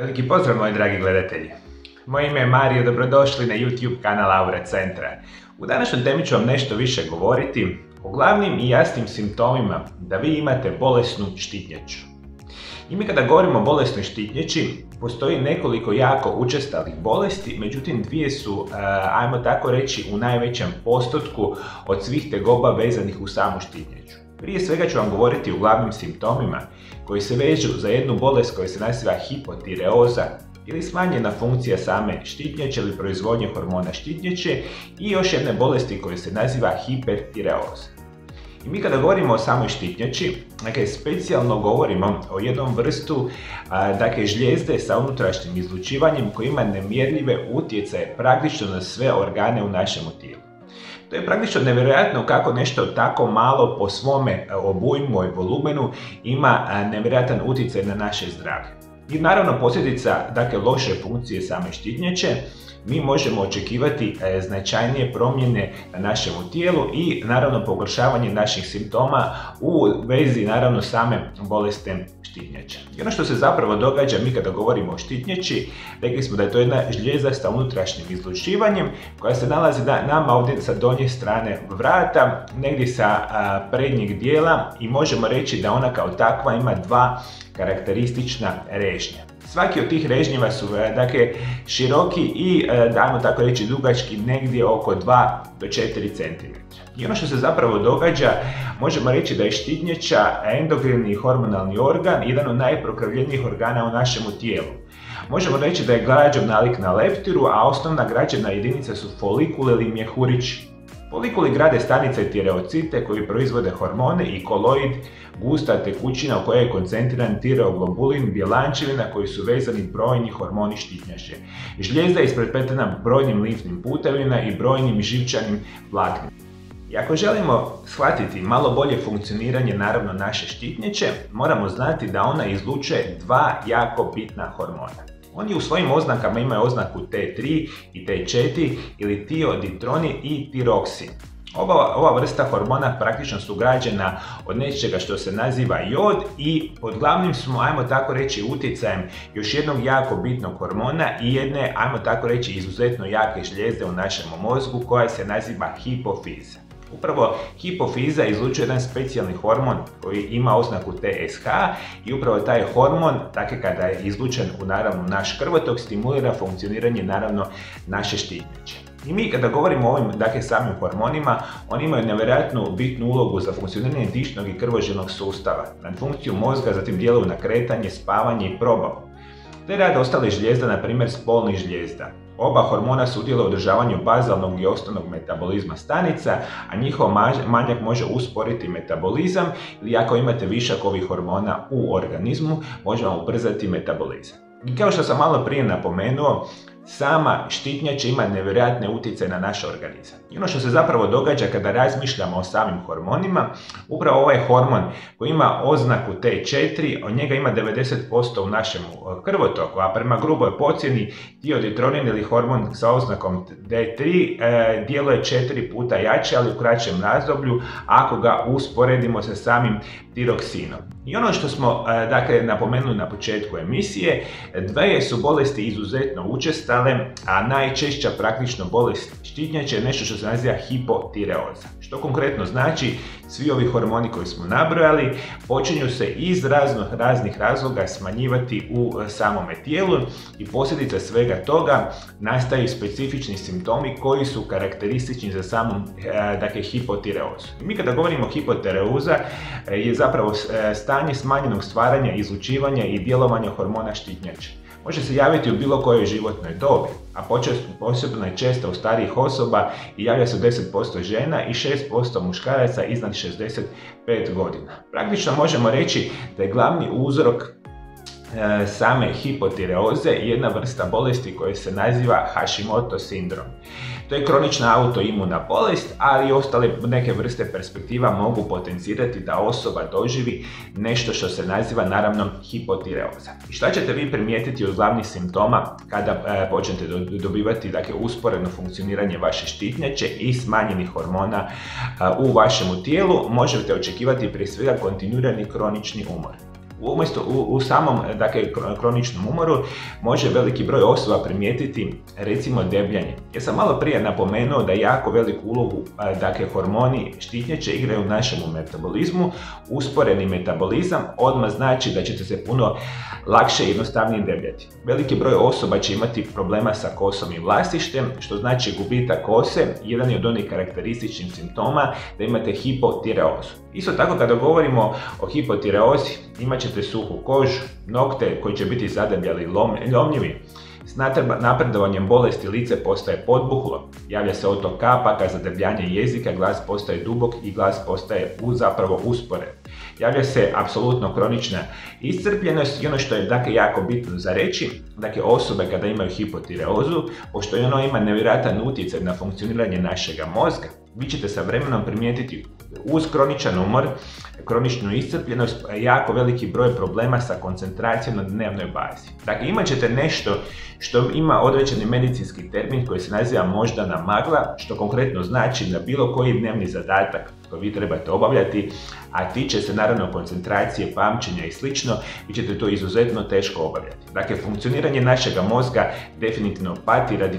Veliki pozdrav moji dragi gledatelji. Moje ime je Mario, dobrodošli na YouTube kanal Aura Centra. U današnjoj temi ću vam nešto više govoriti o glavnim i jasnim simptomima da vi imate bolesnu štitnjaču. I mi kada govorimo o bolesnoj štitnjači, postoji nekoliko jako učestalih bolesti, međutim dvije su, ajmo tako reći, u najvećem postotku od svih tegoba vezanih u samu štitnjaču. Prije svega ću vam govoriti o glavnim simptomima koji se vežu za jednu bolest koja se naziva hipotireoza ili smanjena funkcija same štitnjače ili proizvodnje hormona štitnjače i još jedne bolesti koja se naziva hipertireoza. I mi kada govorimo o samoj štitnjači, specijalno govorimo o jednom vrstu žlijezde sa unutrašnjim izlučivanjem koji ima nemjerljive utjecaje praktično na sve organe u našemu tijelu. To je praktično nevjerojatno kako nešto tako malo po svome obujmu i volumenu ima nevjerojatan utjecaj na naše zdravlje. I naravno posljedica loše funkcije same štitnjače, mi možemo očekivati značajnije promjene na našemu tijelu i naravno pogoršavanje naših simptoma u vezi naravno same bolesne štitnjače. I ono što se zapravo događa mi kada govorimo o štitnjači, rekli smo da je to jedna žlijeza sa unutrašnjim izlučivanjem koja se nalazi nama ovdje sa donje strane vrata, negdje sa prednjeg dijela i možemo reći da ona kao takva ima dva karakteristična režnja. Svaki od tih režnjeva su široki i, dajmo tako reći, dugački negdje oko 2 do 4 cm. I ono što se zapravo događa, možemo reći da je štitnjača endokrinni hormonalni organ, jedan od najprokrvljenijih organa u našemu tijelu. Možemo reći da je građen nalik na leptiru, a osnovna građevna jedinica su folikuli ili mjehurići. Folikuli grade stanice tireocite koji proizvode hormone i koloid, gusta tekućina u kojoj je koncentriran tireoglobulin, bjelančevina koji su vezani brojni hormoni štitnjače. Žlijezda je isprepletena brojnim limfnim putevima i brojnim živčanim vlaknima. I ako želimo shvatiti malo bolje funkcioniranje naravno naše štitnjače, moramo znati da ona izlučuje dva jako bitna hormona. Oni u svojim oznakama imaju oznaku T3 i T4 ili tioditroni i tiroksin. Ova vrsta hormona praktično su građena od nečega što se naziva jod i pod glavnim smo, ajmo tako reći, utjecajem još jednog jako bitnog hormona i jedne, ajmo tako reći, izuzetno jake žlijezde u našem mozgu koja se naziva hipofiza. Upravo hipofiza izlučuje jedan specijalni hormon koji ima oznaku TSH i upravo taj hormon, kada je izlučen u naš krvotok, stimulira funkcioniranje naravno naše štitnjače. I mi kada govorimo o ovim samim hormonima, oni imaju nevjerojatnu bitnu ulogu za funkcioniranje dišnog i krvožilnog sustava, na funkciju mozga, zatim djeluju na kretanje, spavanje i probavu. Te rade ostale žlijezda, na primjer spolnih žlijezda. Oba hormona sudjeluju u održavanju bazalnog i osnovnog metabolizma stanica, a njihov manjak može usporiti metabolizam ili ako imate višak ovih hormona u organizmu, može vam ubrzati metabolizam. I kao što sam malo prije napomenuo, sama štitnjača ima nevjerojatne utjecaje na naš organizam. I ono što se zapravo događa kada razmišljamo o samim hormonima, upravo ovaj hormon koji ima oznaku T4, od njega ima 90% u našem krvotoku, a prema gruboj procjeni tioditronin ili hormon sa oznakom D3 djeluje 4 puta jače, ali u kraćem razdoblju ako ga usporedimo sa samim tiroksinom. I ono što smo napomenuli na početku emisije, dvije su bolesti izuzetno učestale, a najčešća praktično bolest štitnjače je nešto što se naziva hipotireoza. Što konkretno znači, svi ovi hormoni koji smo nabrojali počinju se iz raznih razloga smanjivati u samome tijelu i posljedica svega toga nastaju specifični simptomi koji su karakteristični za samu hipotireozu. I mi kada govorimo hipotireoza je zapravo stanje smanjenog stvaranja, izlučivanja i djelovanja hormona štitnjače. Može se javiti u bilo kojoj životnoj dobi, a posebno je često u starijih osoba i javlja se u 10% žena i 6% muškaraca iznad 65 godina. Praktično možemo reći da je glavni uzrok same hipotireoze jedna vrsta bolesti koja se naziva Hashimoto sindrom. To je kronična autoimuna bolest, ali i ostale neke vrste perspektiva mogu potencirati da osoba doživi nešto što se naziva naravno hipotireoza. I šta ćete vi primijetiti od glavnih simptoma kada počnete dobivati usporedno funkcioniranje vaše štitnjače i smanjenih hormona u vašemu tijelu? Možete očekivati prije svega kontinuirani kronični umor. U samom kroničnom umoru može veliki broj osoba primijetiti recimo debljanje. Ja sam malo prije napomenuo da jako veliku ulogu hormoni štitnjače igraju u našem metabolizmu. Usporeni metabolizam odmah znači da ćete se puno lakše i jednostavnije debljati. Veliki broj osoba će imati problema sa kosom i vlasištem, što znači gubitak kose. Jedan je od onih karakterističnih simptoma da imate hipotireozu. Isto tako kada govorimo o hipotireozi, imat ćete suhu kožu, nokte koji će biti zadebljali i lomljivi. S napredovanjem bolesti lice postaje podbuhlo, javlja se otok kapaka, zadebljanje jezika, glas postaje dubok i glas postaje zapravo usporen. Javlja se apsolutno kronična iscrpljenost i ono što je jako bitno za reći, osobe kada imaju hipotireozu, pošto ono ima nevjerojatan utjecaj na funkcioniranje našega mozga, vi ćete sa vremenom primijetiti uz kroničan umor, kroničnu iscrpljenost, jako veliki broj problema sa koncentracijom na dnevnoj bazi. Dakle, imat ćete nešto što ima određeni medicinski termin koji se naziva moždana magla, što konkretno znači da bilo koji dnevni zadatak koji vi trebate obavljati, a tiče se naravno koncentracije, pamćenja i slično, vi ćete to izuzetno teško obavljati. Dakle, funkcioniranje našega mozga definitivno pati radi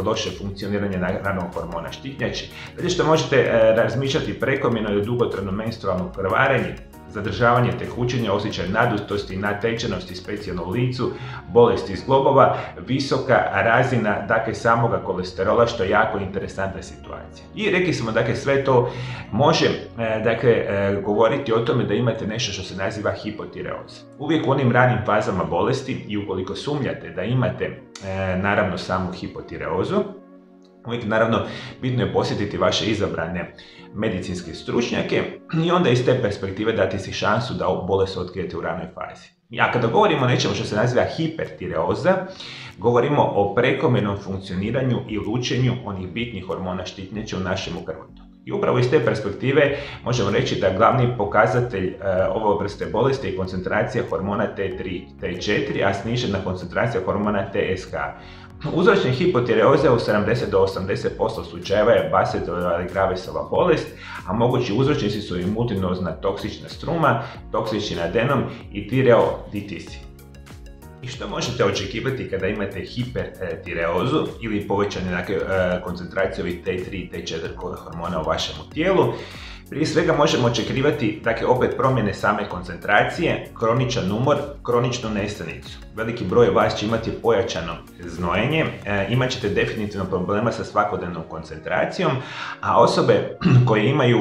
loše funkcioniranja naravno hormona štitnjače. Dalje što možete razmišljati prekomjerno ili dugotrajno menstrualno krvarenje, zadržavanje tekućenja, osjećaj nadutosti i natečenosti, specijalno u licu, bolesti zglobova, visoka razina samoga kolesterola, što je jako interesantna situacija. I rekli smo sve to može govoriti o tome da imate nešto što se naziva hipotireoza. Uvijek u onim ranim fazama bolesti i ukoliko sumnjate da imate naravno samu hipotireozu, uvijek naravno bitno je posjetiti vaše izabrane medicinske stručnjake i onda iz te perspektive dati si šansu da bolest otkrijete u ranoj fazi. A kada govorimo o nečemu što se naziva hipertireoza, govorimo o prekomjernom funkcioniranju i lučenju onih bitnih hormona štitnjače u našem krvotoku. I upravo iz te perspektive možemo reći da glavni pokazatelj ove vrste bolesti je koncentracija hormona T3, T4, a snižena koncentracija hormona TSH. Uzročnik hipotireoze u 70 do 80% slučajeva je Bassetova bolest, a mogući uzročnici su i multinozna toksična struma, toksični adenom i tireoiditisi. I što možete očekivati kada imate hipertireozu ili povećanje koncentracije ovih T3 i T4 hormona u vašem tijelu? Prije svega možemo očekivati opet promjene same koncentracije, kroničan umor, kroničnu nesanicu. Veliki broj vas će imati pojačano znojenje, imat ćete definitivno problema sa svakodnevnom koncentracijom, a osobe koje imaju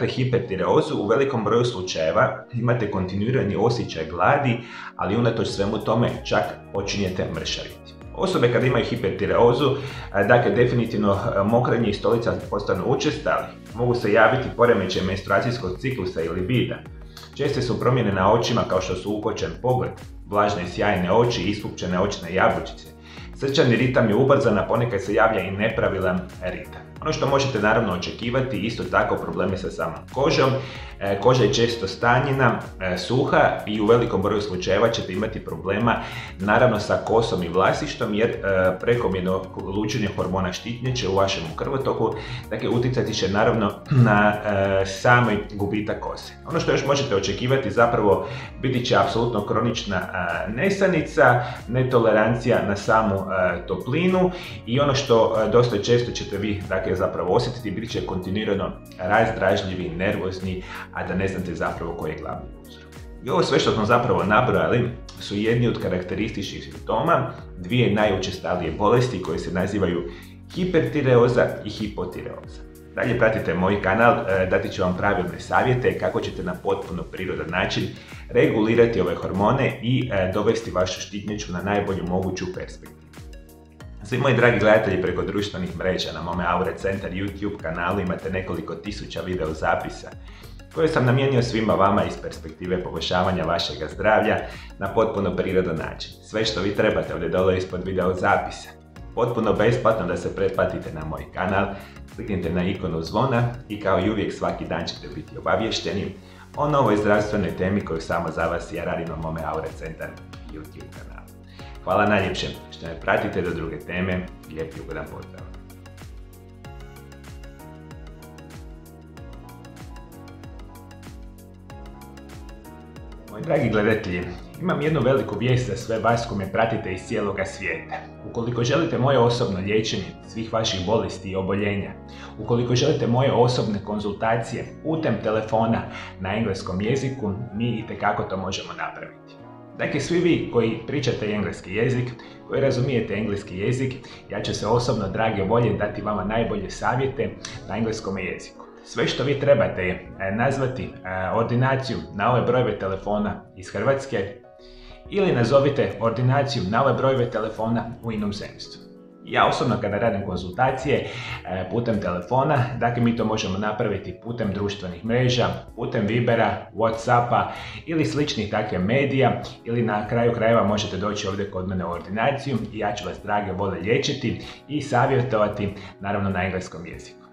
hipertireozu u velikom broju slučajeva imate kontinuirani osjećaj gladi, ali unatoč svemu tome čak počinjete mršaviti. Osobe kada imaju hipertireozu, definitivno mokrenje i stolica postanu učestali, mogu se javiti poremećaj menstruacijskog ciklusa i libida. Česte su promjene na očima kao što su ukočen pogled, vlažne i sjajne oči i ispupčene očne jabučice. Srčani ritam je ubrzan, a ponekad se javlja i nepravilan ritam. Ono što možete naravno očekivati, isto tako problemi sa samom kožom. Koža je često stanjena, suha i u velikom broju slučajeva ćete imati problema naravno sa kosom i vlasištom jer prekomjerno lučenje hormona štitnjače u vašem krvotoku utjecati će naravno na sami gubitak kose. Ono što još možete očekivati zapravo biti će apsolutno kronična nesanica, netolerancija na samu toplinu i ono što dosta često ćete vi zapravo osjetiti, bit će kontinuirano razdražljivi, nervozni, a da ne znate zapravo koji je glavni uzrok. I ovo sve što smo zapravo nabrojali su jedni od karakterističnih simptoma dvije najučestalije bolesti koje se nazivaju hipertireoza i hipotireoza. Dalje pratite moj kanal, dati ću vam pravilne savjete kako ćete na potpuno prirodan način regulirati ove hormone i dovesti vašu štitnjaču na najbolju moguću perspektivu. Svi moji dragi gledatelji preko društvenih mreža na mome Aure Centar YouTube kanalu imate nekoliko tisuća video zapisa koje sam namijenio svima vama iz perspektive poboljšavanja vašega zdravlja na potpuno prirodan način. Sve što vi trebate ovdje dole ispod video zapisa. Potpuno besplatno da se pretplatite na moj kanal, kliknite na ikonu zvona i kao i uvijek svaki dan ćete biti obavješteni o novoj zdravstvenoj temi koju samo za vas ja radim na mome Aure Centar YouTube kanalu. Hvala najljepše što me pratite do druge teme. Lijep i ugodan pozdrav! Moji dragi gledatelji, imam jednu veliku vijest za sve vas koji me pratite iz cijeloga svijeta. Ukoliko želite moje osobno liječenje svih vaših bolesti i oboljenja, ukoliko želite moje osobne konzultacije putem telefona na engleskom jeziku, mi itekako to možemo napraviti. Dakle, svi vi koji pričate engleski jezik, koji razumijete engleski jezik, ja ću se osobno, drage volje, dati vama najbolje savjete na engleskom jeziku. Sve što vi trebate je nazvati ordinaciju na ove brojeve telefona iz Hrvatske ili nazovite ordinaciju na ove brojeve telefona u inozemstvu. Ja osobno kada radim konzultacije putem telefona, dakle mi to možemo napraviti putem društvenih mreža, putem Vibera, Whatsappa ili sličnih takvih medija, ili na kraju krajeva možete doći ovdje kod mene u ordinaciju i ja ću vas, drage vole, liječiti i savjetovati, naravno na engleskom jeziku.